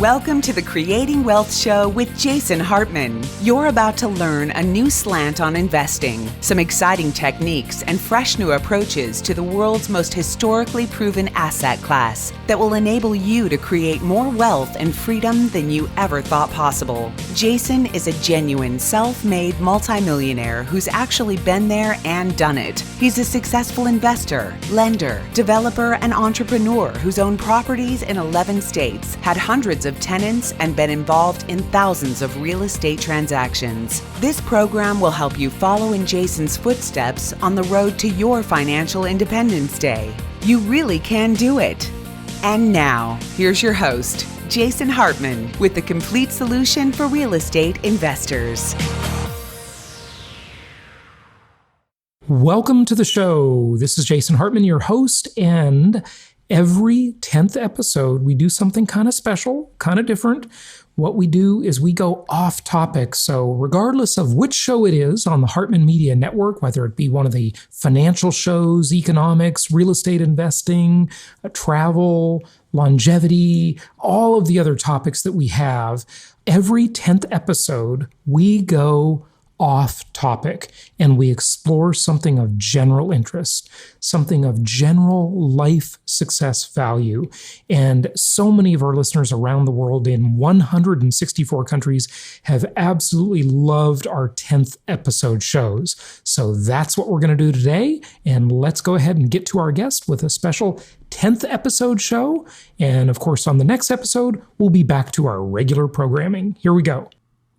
Welcome to the Creating Wealth Show with Jason Hartman. You're about to learn a new slant on investing, some exciting techniques, and fresh new approaches to the world's most historically proven asset class that will enable you to create more wealth and freedom than you ever thought possible. Jason is a genuine self-made multimillionaire who's actually been there and done it. He's a successful investor, lender, developer, and entrepreneur who's owned properties in 11 states, had hundreds of tenants, and been involved in thousands of real estate transactions. This program will help you follow in Jason's footsteps on the road to your financial independence day. You really can do it. And now, here's your host, Jason Hartman, with the complete solution for real estate investors. Welcome to the show. This is Jason Hartman, your host, and every 10th episode, we do something kind of special, kind of different. What we do is we go off topic. So regardless of which show it is on the Hartman Media Network, whether it be one of the financial shows, economics, real estate investing, travel, longevity, all of the other topics that we have, every 10th episode, we go off topic and we explore something of general interest, something of general life success value. And so many of our listeners around the world in 164 countries have absolutely loved our 10th episode shows. So that's what we're going to do today. And let's go ahead and get to our guest with a special 10th episode show. And of course, on the next episode, we'll be back to our regular programming. Here we go.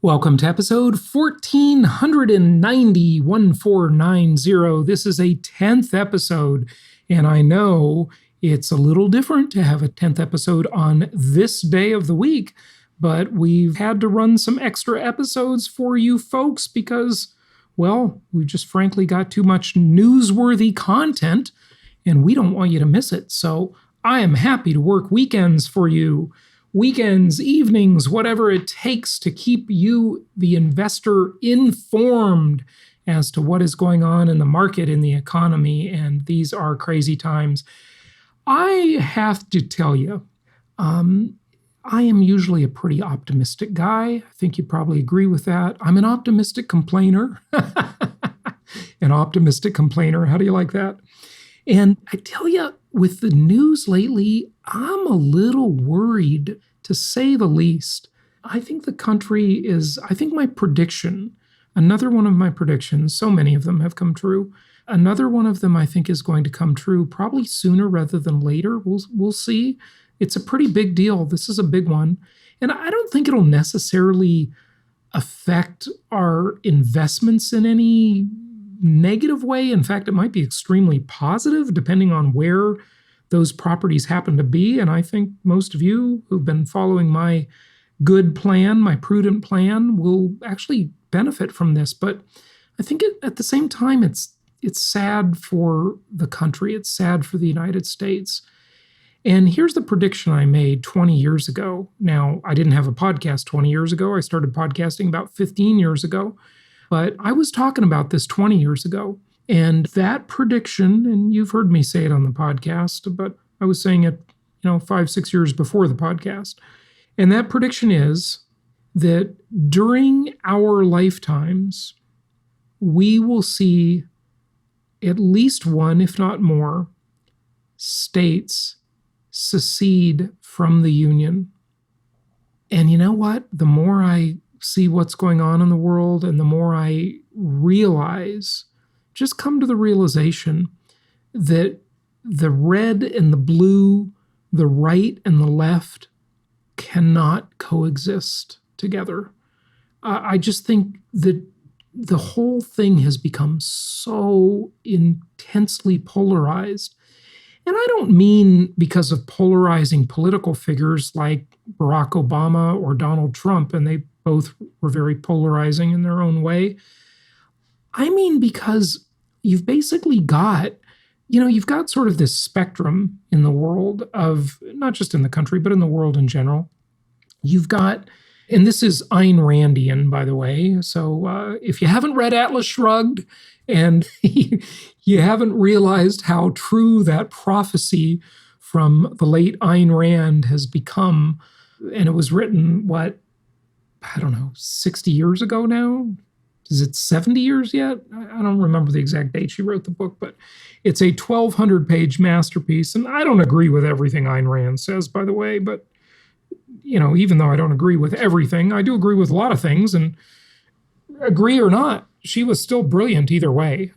Welcome to episode 1490, 1490. This is a 10th episode, and I know it's a little different to have a 10th episode on this day of the week, but we've had to run some extra episodes for you folks because, well, we just frankly got too much newsworthy content, and we don't want you to miss it. So I am happy to work weekends for you. Weekends, evenings, whatever it takes to keep you, the investor, informed as to what is going on in the market, in the economy, and these are crazy times. I have to tell you, I am usually a pretty optimistic guy. I think you probably agree with that. I'm an optimistic complainer. An optimistic complainer. How do you like that? And I tell you, with the news lately, I'm a little worried, to say the least. I think the country is, my prediction, another one of my predictions, so many of them have come true. Another one of them I think is going to come true probably sooner rather than later. We'll see. It's a pretty big deal. This is a big one. And I don't think it'll necessarily affect our investments in any negative way. In fact, it might be extremely positive depending on where those properties happen to be. And I think most of you who've been following my good plan, my prudent plan, will actually benefit from this. But I think at the same time, it's sad for the country. It's sad for the United States. And here's the prediction I made 20 years ago. Now, I didn't have a podcast 20 years ago. I started podcasting about 15 years ago. But I was talking about this 20 years ago. And that prediction, and you've heard me say it on the podcast, but I was saying it, 5-6 years before the podcast. And that prediction is that during our lifetimes, we will see at least one, if not more, states secede from the Union. And you know what? The more I see what's going on in the world and the more I realize, just come to the realization that the red and the blue, the right and the left cannot coexist together. I just think that the whole thing has become so intensely polarized. And I don't mean because of polarizing political figures like Barack Obama or Donald Trump, and they both were very polarizing in their own way. I mean because you've basically got, you've got sort of this spectrum in the world of, not just in the country, but in the world in general. You've got, and this is Ayn Randian, by the way, so if you haven't read Atlas Shrugged and you haven't realized how true that prophecy from the late Ayn Rand has become, And it was written, I don't know, 60 years ago now? Is it 70 years yet? I don't remember the exact date she wrote the book, but it's a 1,200-page masterpiece. And I don't agree with everything Ayn Rand says, by the way, but, even though I don't agree with everything, I do agree with a lot of things. And agree or not, she was still brilliant either way.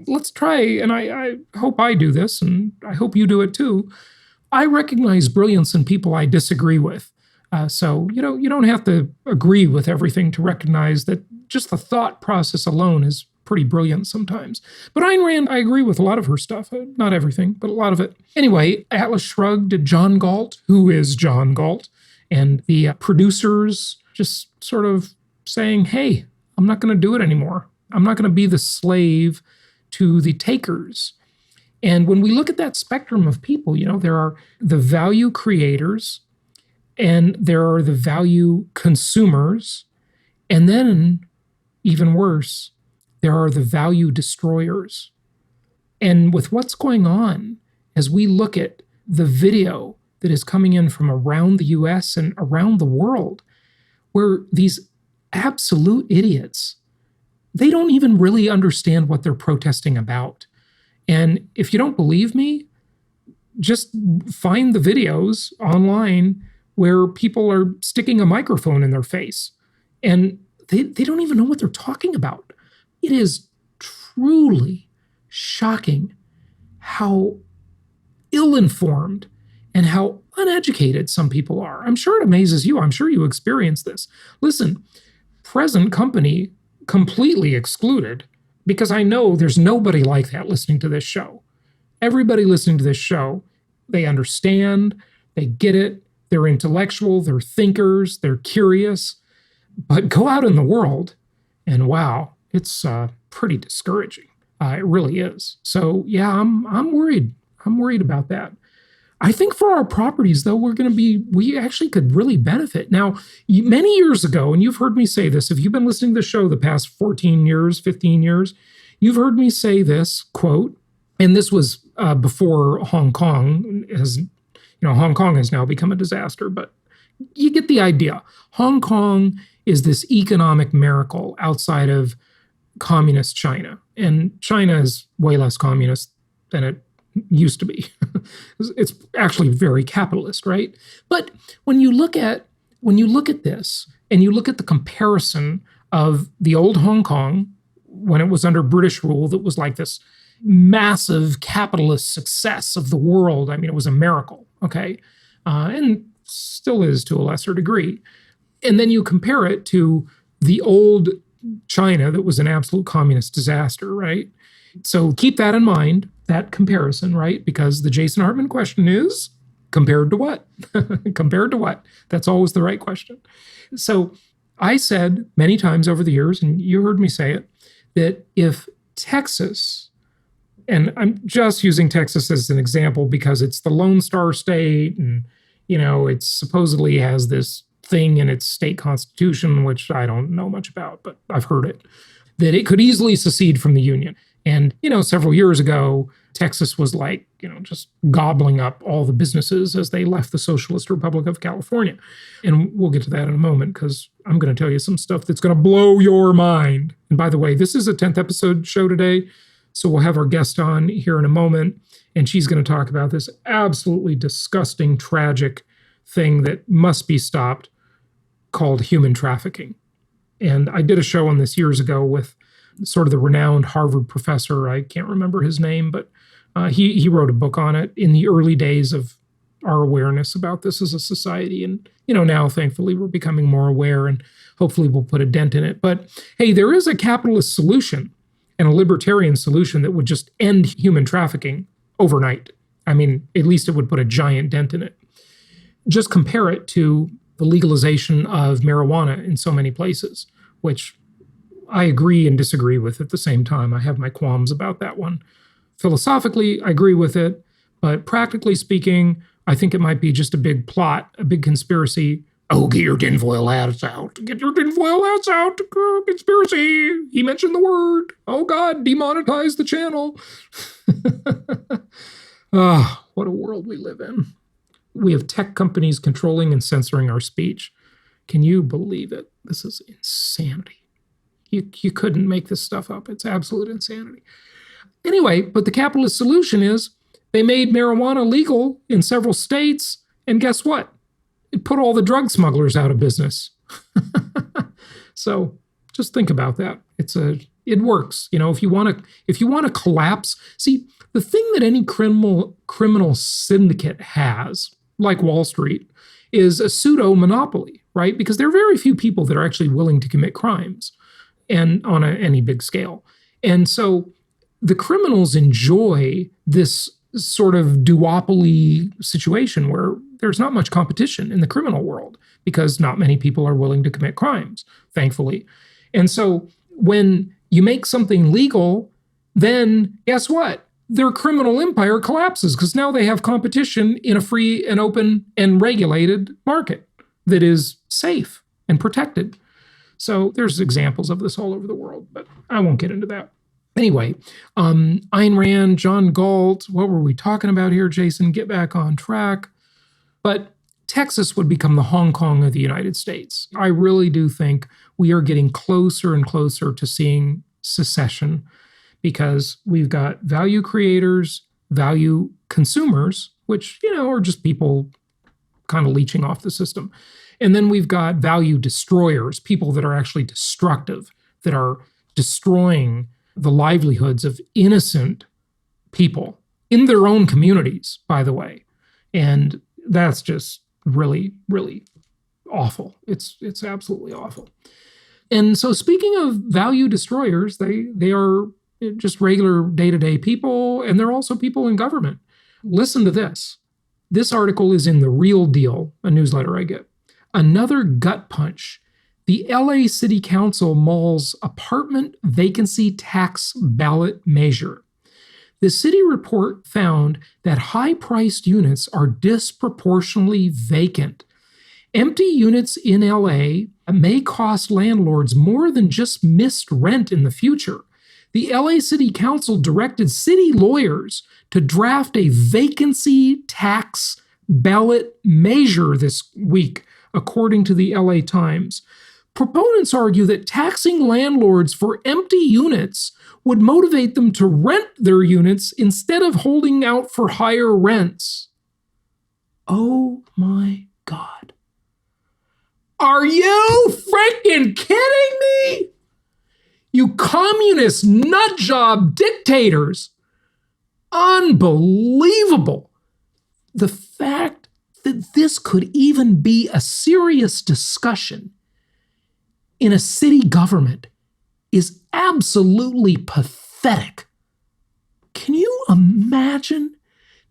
Let's try, and I hope I do this, and I hope you do it too. I recognize brilliance in people I disagree with. So you don't have to agree with everything to recognize that just the thought process alone is pretty brilliant sometimes. But Ayn Rand, I agree with a lot of her stuff. Not everything, but a lot of it. Anyway, Atlas Shrugged, John Galt, who is John Galt, and the producers just sort of saying, hey, I'm not going to do it anymore. I'm not going to be the slave to the takers. And when we look at that spectrum of people, there are the value creators, and there are the value consumers, and then, even worse, there are the value destroyers. And with what's going on, as we look at the video that is coming in from around the US and around the world, where these absolute idiots, they don't even really understand what they're protesting about. And if you don't believe me, just find the videos online where people are sticking a microphone in their face and they don't even know what they're talking about. It is truly shocking how ill-informed and how uneducated some people are. I'm sure it amazes you. I'm sure you experience this. Listen, present company completely excluded, because I know there's nobody like that listening to this show. Everybody listening to this show, they understand, they get it, they're intellectual, they're thinkers, they're curious. But go out in the world, and wow, it's pretty discouraging. It really is. So yeah, I'm worried. I'm worried about that. I think for our properties, though, we actually could really benefit. Now, many years ago, and you've heard me say this, if you've been listening to the show the past 14 years, 15 years, you've heard me say this, quote, and this was before Hong Kong Hong Kong has now become a disaster, but you get the idea. Hong Kong is this economic miracle outside of communist China. And China is way less communist than it used to be. It's actually very capitalist, right? But when you look at this and you look at the comparison of the old Hong Kong when it was under British rule, that was like this massive capitalist success of the world. I mean, it was a miracle, okay? And still is to a lesser degree. And then you compare it to the old China that was an absolute communist disaster, right? So keep that in mind, that comparison, right? Because the Jason Hartman question is, compared to what? Compared to what? That's always the right question. So I said many times over the years, and you heard me say it, that if Texas, and I'm just using Texas as an example because it's the Lone Star State, and, it supposedly has this thing in its state constitution, which I don't know much about, but I've heard it, that it could easily secede from the Union. And, several years ago, Texas was like, just gobbling up all the businesses as they left the Socialist Republic of California. And we'll get to that in a moment because I'm going to tell you some stuff that's going to blow your mind. And by the way, this is a 10th episode show today. So we'll have our guest on here in a moment, and she's going to talk about this absolutely disgusting, tragic thing that must be stopped called human trafficking. And I did a show on this years ago with sort of the renowned Harvard professor. I can't remember his name, but he wrote a book on it in the early days of our awareness about this as a society. And, now thankfully we're becoming more aware, and hopefully we'll put a dent in it. But hey, there is a capitalist solution and a libertarian solution that would just end human trafficking overnight. I mean, at least it would put a giant dent in it. Just compare it to the legalization of marijuana in so many places, which I agree and disagree with at the same time. I have my qualms about that one. Philosophically, I agree with it, but practically speaking, I think it might be just a big plot, a big conspiracy. Oh, get your tinfoil hats out. Get your tinfoil hats out. Conspiracy. He mentioned the word. Oh, God, demonetize the channel. What a world we live in. We have tech companies controlling and censoring our speech. Can you believe it? This is insanity. You couldn't make this stuff up. It's absolute insanity. Anyway, but the capitalist solution is they made marijuana legal in several states, and guess what? It put all the drug smugglers out of business. So just think about that. It works. If you want to collapse, see, the thing that any criminal syndicate has, like Wall Street, is a pseudo monopoly, right? Because there are very few people that are actually willing to commit crimes, and on any big scale. And so the criminals enjoy this sort of duopoly situation where there's not much competition in the criminal world because not many people are willing to commit crimes, thankfully. And so when you make something legal, then guess what? Their criminal empire collapses because now they have competition in a free and open and regulated market that is safe and protected. So there's examples of this all over the world, but I won't get into that. Anyway, Ayn Rand, John Galt, what were we talking about here, Jason? Get back on track. But Texas would become the Hong Kong of the United States. I really do think we are getting closer and closer to seeing secession because we've got value creators, value consumers, which, are just people kind of leeching off the system. And then we've got value destroyers, people that are actually destructive, that are destroying the livelihoods of innocent people in their own communities, by the way. And that's just really, really awful. It's absolutely awful. And so speaking of value destroyers, they are just regular day-to-day people, and they're also people in government. Listen to this. This article is in The Real Deal, a newsletter I get. Another gut punch. The LA City Council mulls apartment vacancy tax ballot measure. The city report found that high-priced units are disproportionately vacant. Empty units in LA may cost landlords more than just missed rent in the future. The LA City Council directed city lawyers to draft a vacancy tax ballot measure this week, according to the LA Times. Proponents argue that taxing landlords for empty units would motivate them to rent their units instead of holding out for higher rents. Oh my God. Are you freaking kidding me? You communist nutjob dictators. Unbelievable. The fact that this could even be a serious discussion in a city government is absolutely pathetic. Can you imagine?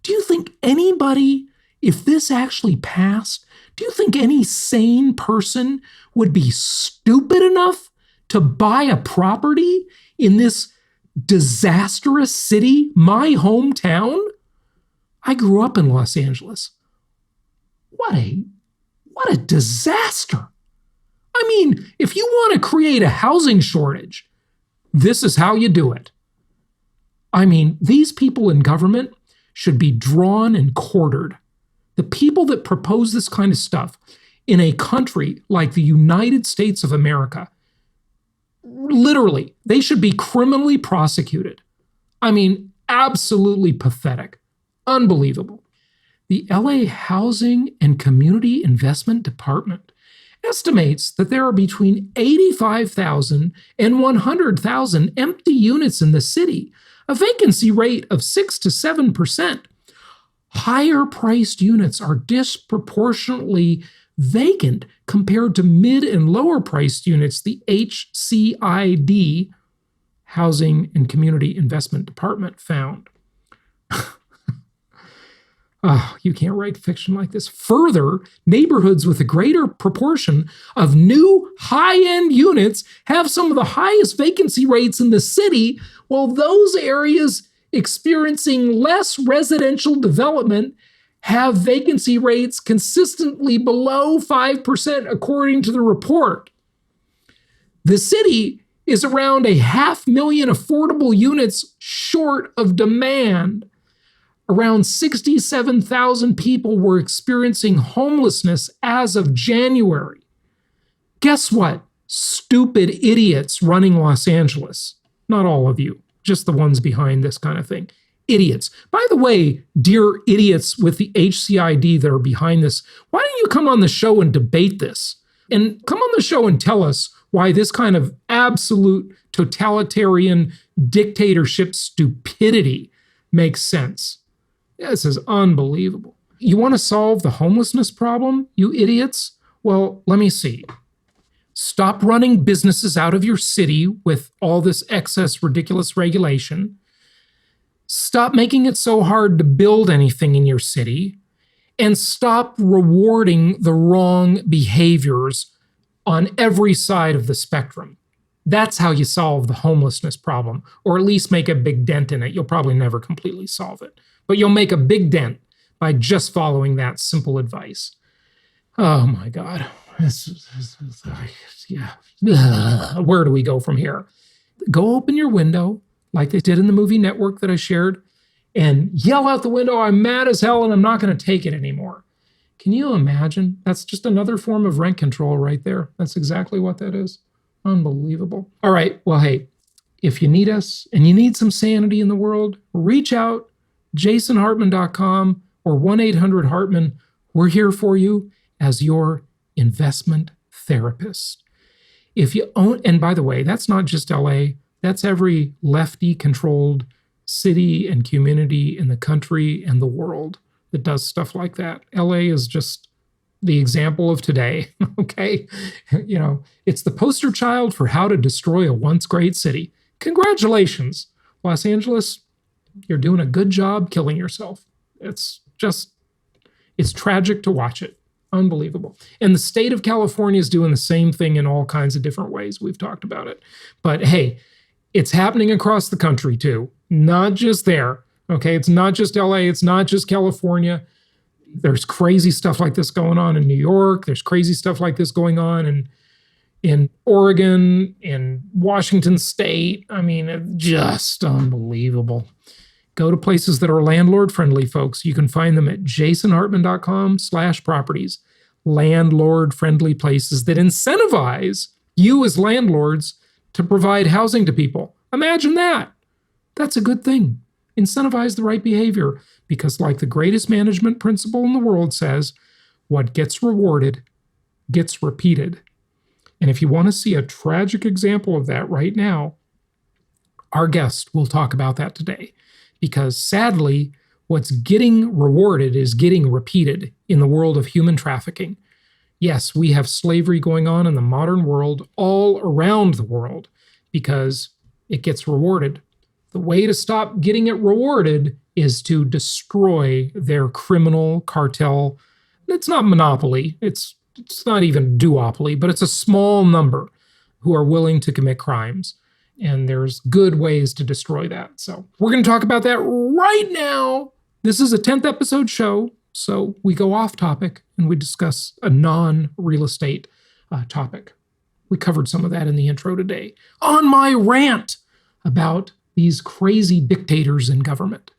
Do you think anybody, if this actually passed, do you think any sane person would be stupid enough to buy a property in this disastrous city, my hometown? I grew up in Los Angeles. What a disaster. I mean, if you want to create a housing shortage, this is how you do it. I mean, these people in government should be drawn and quartered. The people that propose this kind of stuff in a country like the United States of America, literally, they should be criminally prosecuted. I mean, absolutely pathetic. Unbelievable. The LA Housing and Community Investment Department estimates that there are between 85,000 and 100,000 empty units in the city, a vacancy rate of 6 to 7%. Higher priced units are disproportionately vacant compared to mid and lower priced units, the HCID, Housing and Community Investment Department, found. Oh, you can't write fiction like this. Further, neighborhoods with a greater proportion of new high-end units have some of the highest vacancy rates in the city, while those areas experiencing less residential development have vacancy rates consistently below 5%, according to the report. The city is around 500,000 affordable units short of demand. Around 67,000 people were experiencing homelessness as of January. Guess what? Stupid idiots running Los Angeles. Not all of you, just the ones behind this kind of thing. Idiots. By the way, dear idiots with the HCID that are behind this, why don't you come on the show and debate this? And come on the show and tell us why this kind of absolute totalitarian dictatorship stupidity makes sense. This is unbelievable. You want to solve the homelessness problem, you idiots? Well, let me see. Stop running businesses out of your city with all this excess, ridiculous regulation. Stop making it so hard to build anything in your city. And stop rewarding the wrong behaviors on every side of the spectrum. That's how you solve the homelessness problem, or at least make a big dent in it. You'll probably never completely solve it, but you'll make a big dent by just following that simple advice. Oh my God. Where do we go from here? Go open your window, like they did in the movie Network that I shared, and yell out the window, I'm mad as hell and I'm not going to take it anymore. Can you imagine? That's just another form of rent control right there. That's exactly what that is. Unbelievable. All right. Well, hey, if you need us and you need some sanity in the world, reach out, jasonhartman.com or 1-800-HARTMAN. We're here for you as your investment therapist. If you own, and by the way, that's not just LA, that's every lefty-controlled city and community in the country and the world that does stuff like that. LA is just the example of today, okay? You know, it's the poster child for how to destroy a once great city. Congratulations, Los Angeles. You're doing a good job killing yourself. It's tragic to watch it. Unbelievable. And the state of California is doing the same thing in all kinds of different ways. We've talked about it. But hey, it's happening across the country too, not just there. Okay, it's not just LA, it's not just California. There's crazy stuff like this going on in New York. There's crazy stuff like this going on in Oregon, in Washington State. I mean, just unbelievable. Go to places that are landlord-friendly, folks. You can find them at jasonhartman.com/properties. Landlord-friendly places that incentivize you as landlords to provide housing to people. Imagine that. That's a good thing. Incentivize the right behavior, because like the greatest management principle in the world says, what gets rewarded gets repeated. And if you want to see a tragic example of that right now, our guest will talk about that today. Because sadly, what's getting rewarded is getting repeated in the world of human trafficking. Yes, we have slavery going on in the modern world all around the world because it gets rewarded. The way to stop getting it rewarded is to destroy their criminal cartel. It's not monopoly. It's not even duopoly, but it's a small number who are willing to commit crimes. And there's good ways to destroy that. So we're going to talk about that right now. This is a 10th episode show, so we go off topic and we discuss a non-real estate topic. We covered some of that in the intro today on my rant about these crazy dictators in government,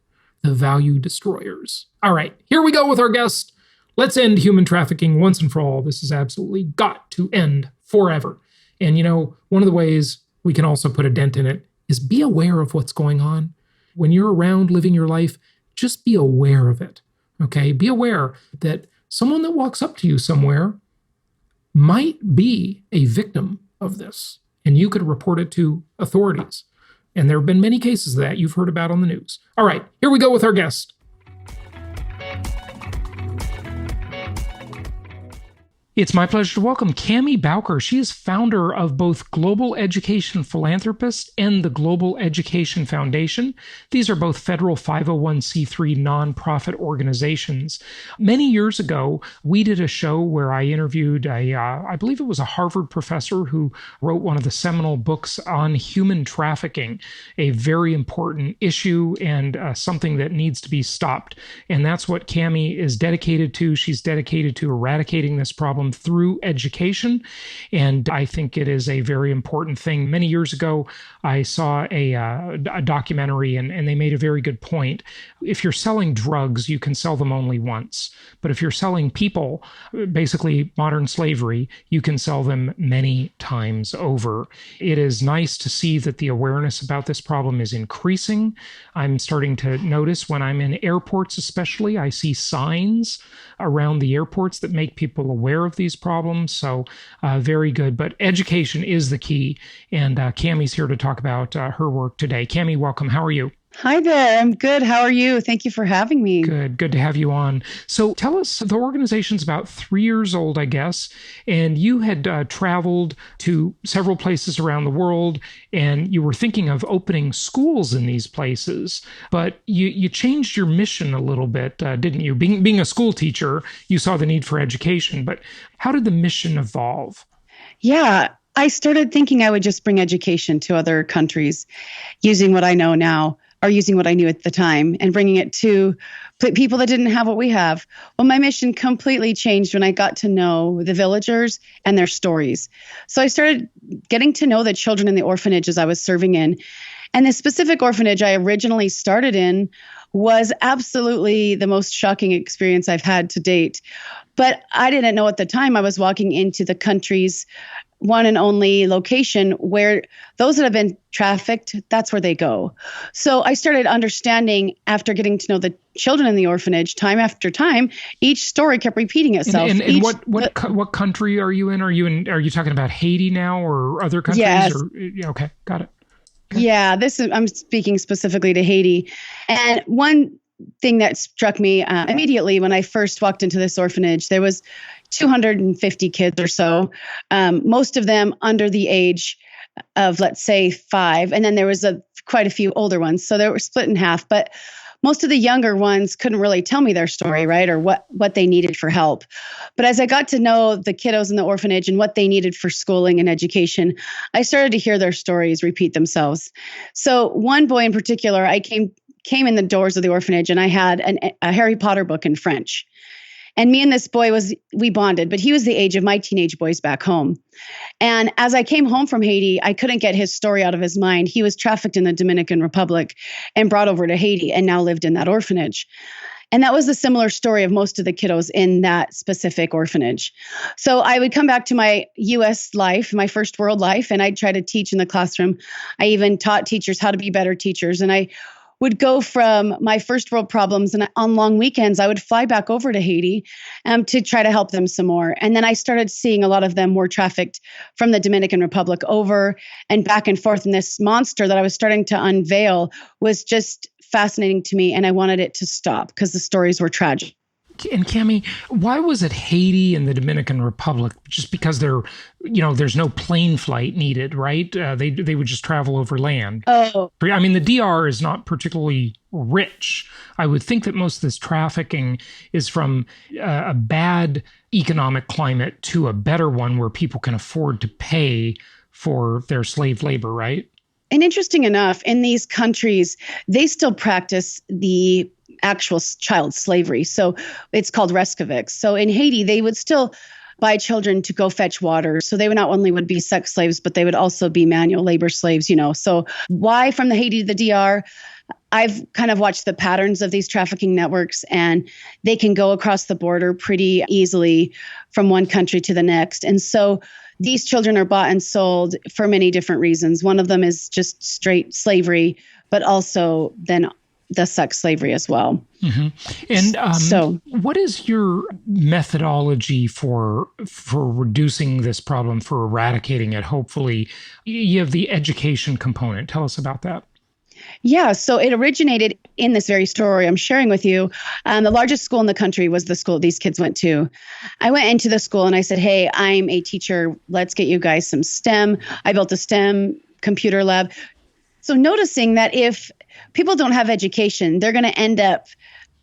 the value destroyers. All right, here we go with our guest. Let's end human trafficking once and for all. This has absolutely got to end forever. And you know, one of the ways we can also put a dent in it is be aware of what's going on. When you're around living your life, just be aware of it, okay? Be aware that someone that walks up to you somewhere might be a victim of this, and you could report it to authorities. And there have been many cases of that you've heard about on the news. All right, here we go with our guest. It's my pleasure to welcome Cammy Bowker. She is founder of both Global Education Philanthropists and the Global Education Foundation. These are both federal 501c3 nonprofit organizations. Many years ago, we did a show where I interviewed I believe it was a Harvard professor who wrote one of the seminal books on human trafficking, a very important issue and something that needs to be stopped. And that's what Cammy is dedicated to. She's dedicated to eradicating this problem problem through education. And I think it is a very important thing. Many years ago, I saw a documentary, and they made a very good point. If you're selling drugs, you can sell them only once. But if you're selling people, basically modern slavery, you can sell them many times over. It is nice to see that the awareness about this problem is increasing. I'm starting to notice when I'm in airports, especially, I see signs around the airports that make people aware of these problems. So very good. But education is the key. And Cammy's here to talk about her work today. Cammy, welcome. How are you? Hi there. I'm good. How are you? Thank you for having me. Good to have you on. So tell us, the organization's about 3 years old, I guess, and you had traveled to several places around the world, and you were thinking of opening schools in these places, but you changed your mission a little bit, didn't you? Being a school teacher, you saw the need for education, but how did the mission evolve? Yeah, I started thinking I would just bring education to other countries using what I know now, or using what I knew at the time, and bringing it to people that didn't have what we have. Well, my mission completely changed when I got to know the villagers and their stories. So I started getting to know the children in the orphanages I was serving in. And the specific orphanage I originally started in was absolutely the most shocking experience I've had to date. But I didn't know at the time I was walking into the country's one and only location where those that have been trafficked, that's where they go. So I started understanding, after getting to know the children in the orphanage time after time, each story kept repeating itself. And what country are you in? Are you talking about Haiti now or other countries? Yes. Okay, got it. Okay. Yeah, I'm speaking specifically to Haiti. And one thing that struck me immediately when I first walked into this orphanage, there was 250 kids or so, most of them under the age of, let's say, 5. And then there was quite a few older ones. So they were split in half. But most of the younger ones couldn't really tell me their story, right? Or what they needed for help. But as I got to know the kiddos in the orphanage and what they needed for schooling and education, I started to hear their stories repeat themselves. So one boy in particular, I came in the doors of the orphanage, and I had a Harry Potter book in French. And me and this boy we bonded, but he was the age of my teenage boys back home. And as I came home from Haiti, I couldn't get his story out of his mind. He was trafficked in the Dominican Republic and brought over to Haiti and now lived in that orphanage. And that was a similar story of most of the kiddos in that specific orphanage. So I would come back to my U.S. life, my first world life, and I'd try to teach in the classroom. I even taught teachers how to be better teachers. And I would go from my first world problems, and on long weekends, I would fly back over to Haiti to try to help them some more. And then I started seeing a lot of them were trafficked from the Dominican Republic over and back and forth. And this monster that I was starting to unveil was just fascinating to me. And I wanted it to stop because the stories were tragic. And Cammy, why was it Haiti and the Dominican Republic? Just because there's no plane flight needed, right? They would just travel over land. Oh, I mean, the DR is not particularly rich. I would think that most of this trafficking is from a bad economic climate to a better one where people can afford to pay for their slave labor, right? And interesting enough, in these countries, they still practice the actual child slavery. So it's called Reskovic. So in Haiti, they would still buy children to go fetch water. So they would not only would be sex slaves, but they would also be manual labor slaves, So why from the Haiti to the DR? I've kind of watched the patterns of these trafficking networks, and they can go across the border pretty easily from one country to the next. And so these children are bought and sold for many different reasons. One of them is just straight slavery, but also then the sex slavery as well. Mm-hmm. And what is your methodology for reducing this problem, for eradicating it? Hopefully, you have the education component. Tell us about that. Yeah, so it originated in this very story I'm sharing with you. The largest school in the country was the school these kids went to. I went into the school and I said, hey, I'm a teacher. Let's get you guys some STEM. I built a STEM computer lab. So noticing that if people don't have education, they're going to end up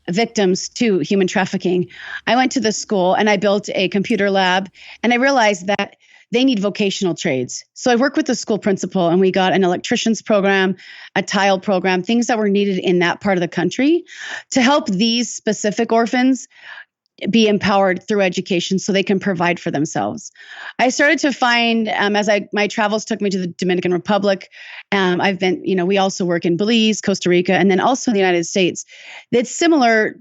victims to human trafficking. I went to the school and I built a computer lab, and I realized that they need vocational trades. So I worked with the school principal, and we got an electrician's program, a tile program, things that were needed in that part of the country to help these specific orphans be empowered through education so they can provide for themselves. I started to find, my travels took me to the Dominican Republic. I've been, we also work in Belize, Costa Rica, and then also in the United States. That similar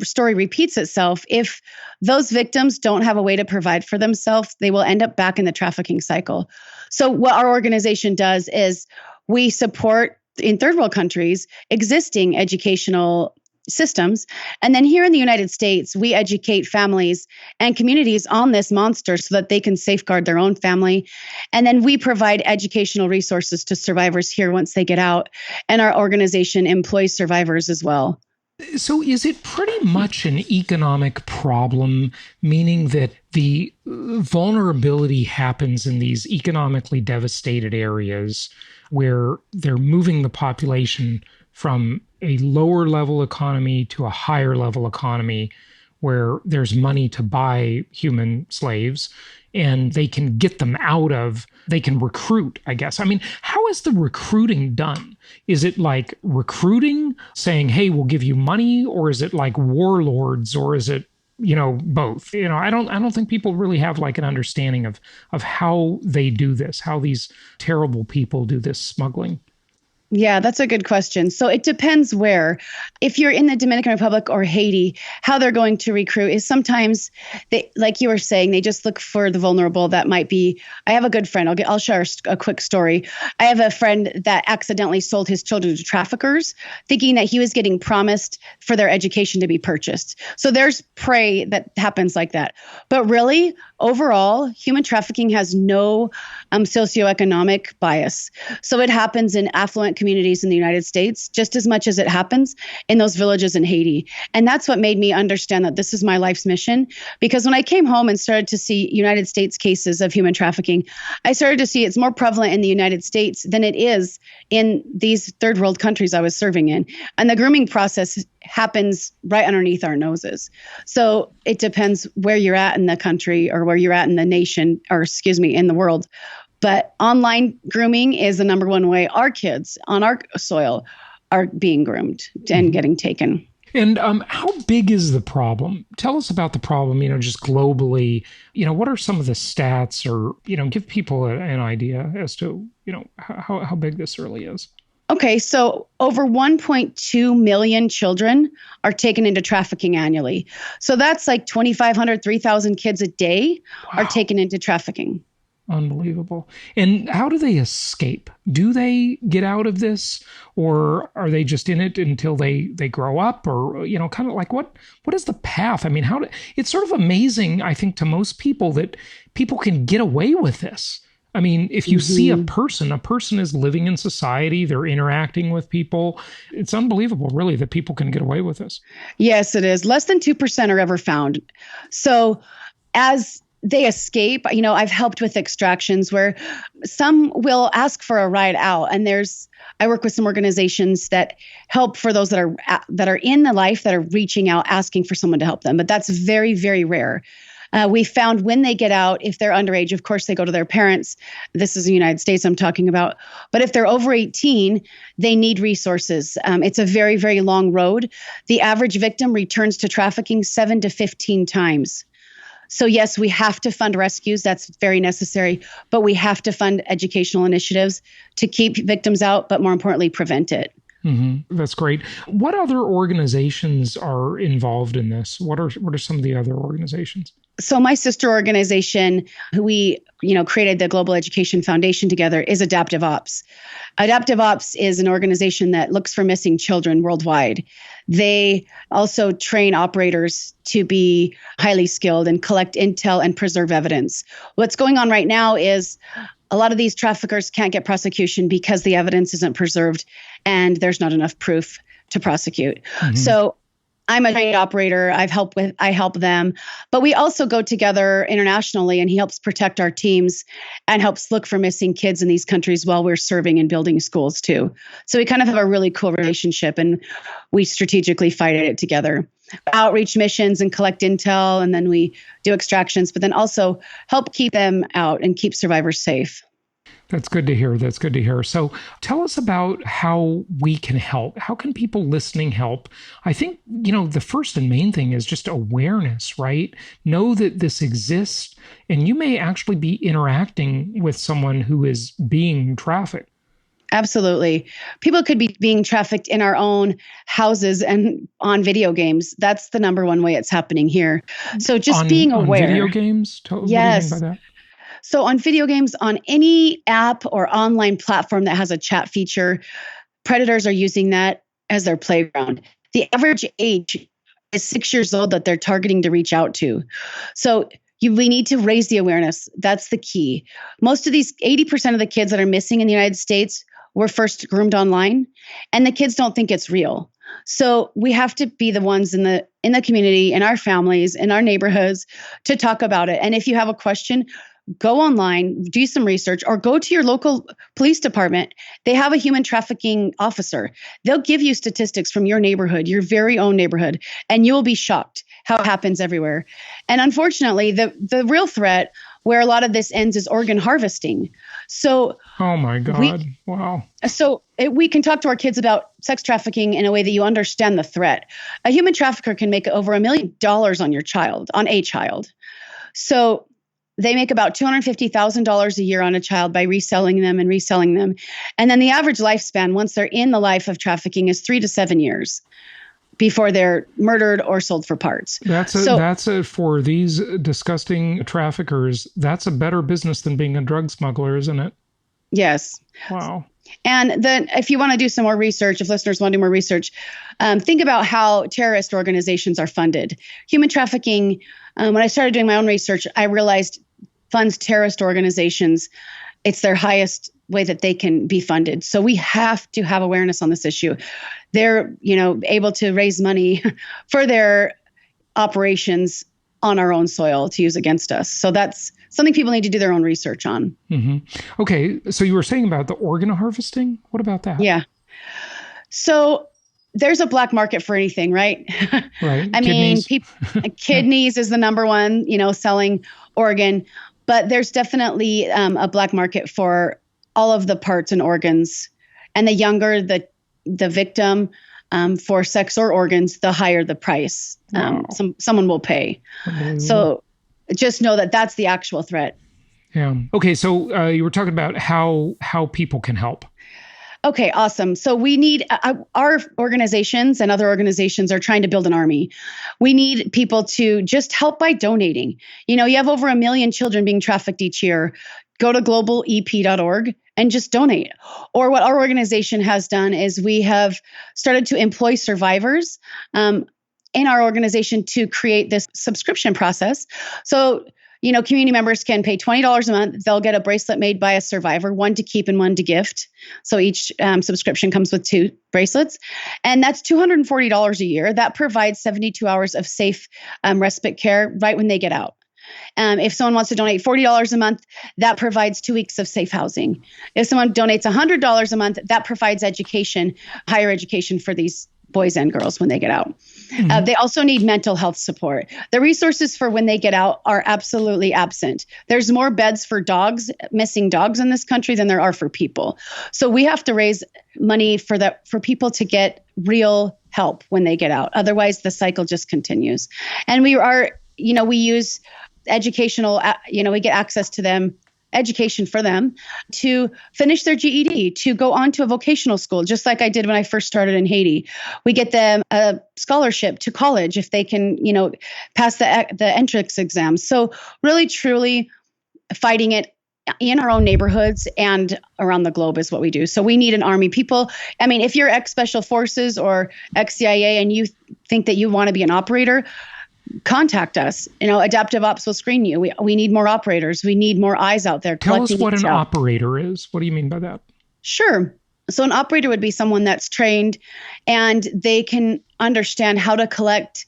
story repeats itself. If those victims don't have a way to provide for themselves, they will end up back in the trafficking cycle. So what our organization does is we support in third world countries existing educational systems. And then here in the United States, we educate families and communities on this monster so that they can safeguard their own family. And then we provide educational resources to survivors here once they get out. And our organization employs survivors as well. So is it pretty much an economic problem, meaning that the vulnerability happens in these economically devastated areas where they're moving the population from a lower level economy to a higher level economy where there's money to buy human slaves and they can get them they can recruit, I guess. I mean, how is the recruiting done? Is it like recruiting, saying, hey, we'll give you money, or is it like warlords, or is it, both? I don't think people really have like an understanding of how they do this, how these terrible people do this smuggling. Yeah, that's a good question. So it depends where. If you're in the Dominican Republic or Haiti, how they're going to recruit is sometimes they, like you were saying, they just look for the vulnerable. That might be, I have a good friend. I'll share a quick story. I have a friend that accidentally sold his children to traffickers, thinking that he was getting promised for their education to be purchased. So there's prey that happens like that. But really, overall, human trafficking has no socioeconomic bias. So it happens in affluent communities in the United States just as much as it happens in those villages in Haiti. And that's what made me understand that this is my life's mission. Because when I came home and started to see United States cases of human trafficking, I started to see it's more prevalent in the United States than it is in these third world countries I was serving in. And the grooming process happens right underneath our noses. So it depends where you're at in the country or where you're at in the nation, in the world. But online grooming is the number one way our kids on our soil are being groomed and getting taken. And how big is the problem? Tell us about the problem, just globally. What are some of the stats, or, give people an idea as to, how big this really is? Okay, so over 1.2 million children are taken into trafficking annually. So that's like 2,500, 3,000 kids a day are taken into trafficking. Unbelievable. And how do they escape? Do they get out of this, or are they just in it until they grow up, or, kind of like what is the path? I mean, it's sort of amazing, I think, to most people that people can get away with this. I mean, if you see a person is living in society, they're interacting with people. It's unbelievable, really, that people can get away with this. Yes, it is. Less than 2% are ever found. So as they escape, I've helped with extractions where some will ask for a ride out. And I work with some organizations that help for those that are in the life that are reaching out, asking for someone to help them. But that's very, very rare. We found when they get out, if they're underage, of course, they go to their parents. This is the United States I'm talking about. But if they're over 18, they need resources. It's a very, very long road. The average victim returns to trafficking 7 to 15 times. So yes, we have to fund rescues. That's very necessary. But we have to fund educational initiatives to keep victims out, but more importantly, prevent it. Mm-hmm. That's great. What other organizations are involved in this? What are some of the other organizations? So my sister organization, who we created the Global Education Foundation together, is Adaptive Ops. Adaptive Ops is an organization that looks for missing children worldwide. They also train operators to be highly skilled and collect intel and preserve evidence. What's going on right now is a lot of these traffickers can't get prosecution because the evidence isn't preserved and there's not enough proof to prosecute. Mm-hmm. So I'm a trained operator. I help them, but we also go together internationally, and he helps protect our teams and helps look for missing kids in these countries while we're serving and building schools too. So we kind of have a really cool relationship, and we strategically fight at it together. Outreach missions and collect intel, and then we do extractions, but then also help keep them out and keep survivors safe. That's good to hear. That's good to hear. So tell us about how we can help. How can people listening help? I think, the first and main thing is just awareness, right? Know that this exists, and you may actually be interacting with someone who is being trafficked. Absolutely. People could be being trafficked in our own houses and on video games. That's the number one way it's happening here. So just being aware. On video games? Yes. What do you mean by that? So on video games, on any app or online platform that has a chat feature, predators are using that as their playground. The average age is 6 years old that they're targeting to reach out to. So we need to raise the awareness. That's the key. Most of these, 80% of the kids that are missing in the United States were first groomed online, and the kids don't think it's real. So we have to be the ones in the community, in our families, in our neighborhoods to talk about it. And if you have a question, go online, do some research, or go to your local police department. They have a human trafficking officer. They'll give you statistics from your neighborhood, your very own neighborhood, and you will be shocked how it happens everywhere. And unfortunately, the real threat where a lot of this ends is organ harvesting. So, oh my God, wow. So we can talk to our kids about sex trafficking in a way that you understand the threat. A human trafficker can make over $1 million on a child. So they make about $250,000 a year on a child by reselling them. And then the average lifespan, once they're in the life of trafficking, is 3 to 7 years before they're murdered or sold for parts. That's for these disgusting traffickers. That's a better business than being a drug smuggler, isn't it? Yes. Wow. And then if you want to do some more research, if listeners want to do more research, think about how terrorist organizations are funded. Human trafficking, when I started doing my own research, I realized funds terrorist organizations. It's their highest way that they can be funded. So we have to have awareness on this issue. They're, able to raise money for their operations on our own soil to use against us. So that's something people need to do their own research on. Mm-hmm. Okay. So you were saying about the organ harvesting. What about that? Yeah. So there's a black market for anything, right? Right. I mean, kidneys is the number one, selling organ, but there's definitely a black market for all of the parts and organs. And the younger the victim for sex or organs, the higher the price someone will pay. So just know that that's the actual threat. Yeah. Okay. So you were talking about how people can help. Okay, awesome. So we need our organizations and other organizations are trying to build an army. We need people to just help by donating. You have over 1 million children being trafficked each year. Go to globalep.org and just donate. Or what our organization has done is we have started to employ survivors in our organization to create this subscription process. So, community members can pay $20 a month. They'll get a bracelet made by a survivor, one to keep and one to gift. So each subscription comes with 2 bracelets. And that's $240 a year. That provides 72 hours of safe respite care right when they get out. If someone wants to donate $40 a month, that provides 2 weeks of safe housing. If someone donates $100 a month, that provides education, higher education for these boys and girls when they get out. Mm-hmm. They also need mental health support. The resources for when they get out are absolutely absent. There's more beds for missing dogs in this country than there are for people. So we have to raise money for people to get real help when they get out. Otherwise, the cycle just continues. And we use educational, we get access to them, education for them to finish their GED, to go on to a vocational school, just like I did when I first started in Haiti. We get them a scholarship to college if they can, pass the entrance exams. So really, truly fighting it in our own neighborhoods and around the globe is what we do. So we need an army. People, if you're ex-Special Forces or ex-CIA and you think that you want to be an operator, contact us. Adaptive Ops will screen you. We need more operators. We need more eyes out there. Tell us what an operator is. What do you mean by that? Sure. So an operator would be someone that's trained and they can understand how to collect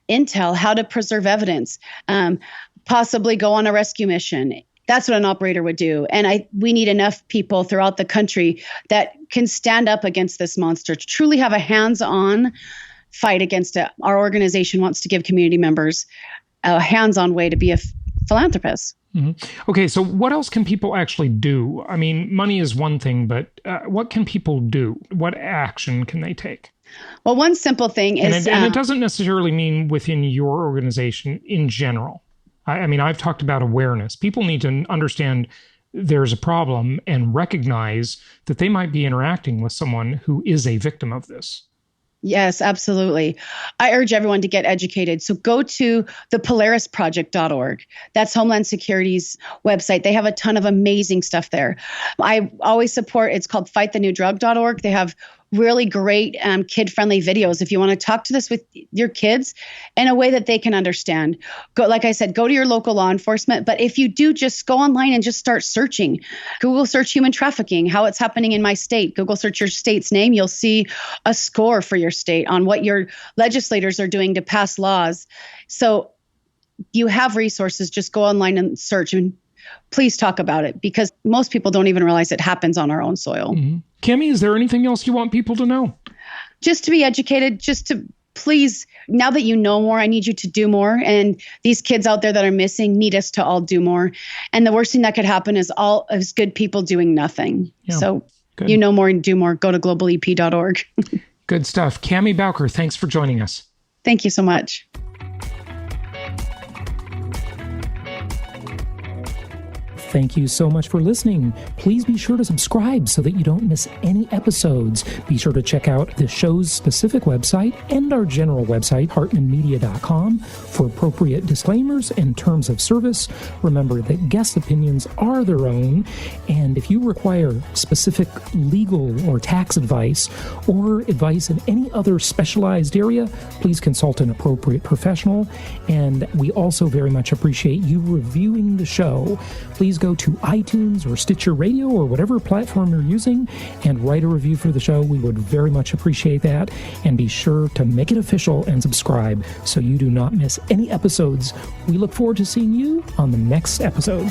intel, how to preserve evidence, possibly go on a rescue mission. That's what an operator would do. And we need enough people throughout the country that can stand up against this monster, to truly have a hands-on fight against it. Our organization wants to give community members a hands-on way to be philanthropists. Mm-hmm. Okay, so what else can people actually do? I mean, money is one thing, but what can people do? What action can they take? Well, one simple thing is... And it doesn't necessarily mean within your organization in general. I mean, I've talked about awareness. People need to understand there's a problem and recognize that they might be interacting with someone who is a victim of this. Yes, absolutely. I urge everyone to get educated. So go to the polarisproject.org. That's Homeland Security's website. They have a ton of amazing stuff there. I always support, it's called fightthenewdrug.org. They have really great kid-friendly videos if you want to talk to this with your kids in a way that they can understand. Go, like I said, go to your local law enforcement. But if you do, just go online and just start searching. Google search human trafficking, how it's happening in my state. Google search your state's name. You'll see a score for your state on what your legislators are doing to pass laws. So you have resources. Just go online and search, and please talk about it, because most people don't even realize it happens on our own soil. Mm-hmm. Cammy, is there anything else you want people to know? Just to be educated, just to please, now that you know more, I need you to do more. And these kids out there that are missing need us to all do more. And the worst thing that could happen is all of good people doing nothing. Yeah, so good. You know more and do more. Go to globalep.org. Good stuff. Cammy Bowker, thanks for joining us. Thank you so much. Thank you so much for listening. Please be sure to subscribe so that you don't miss any episodes. Be sure to check out the show's specific website and our general website, hartmanmedia.com, for appropriate disclaimers and terms of service. Remember that guest opinions are their own, and if you require specific legal or tax advice or advice in any other specialized area, please consult an appropriate professional. And we also very much appreciate you reviewing the show. Please go to iTunes or Stitcher Radio or whatever platform you're using and write a review for the show. We would very much appreciate that. And be sure to make it official and subscribe so you do not miss any episodes. We look forward to seeing you on the next episode.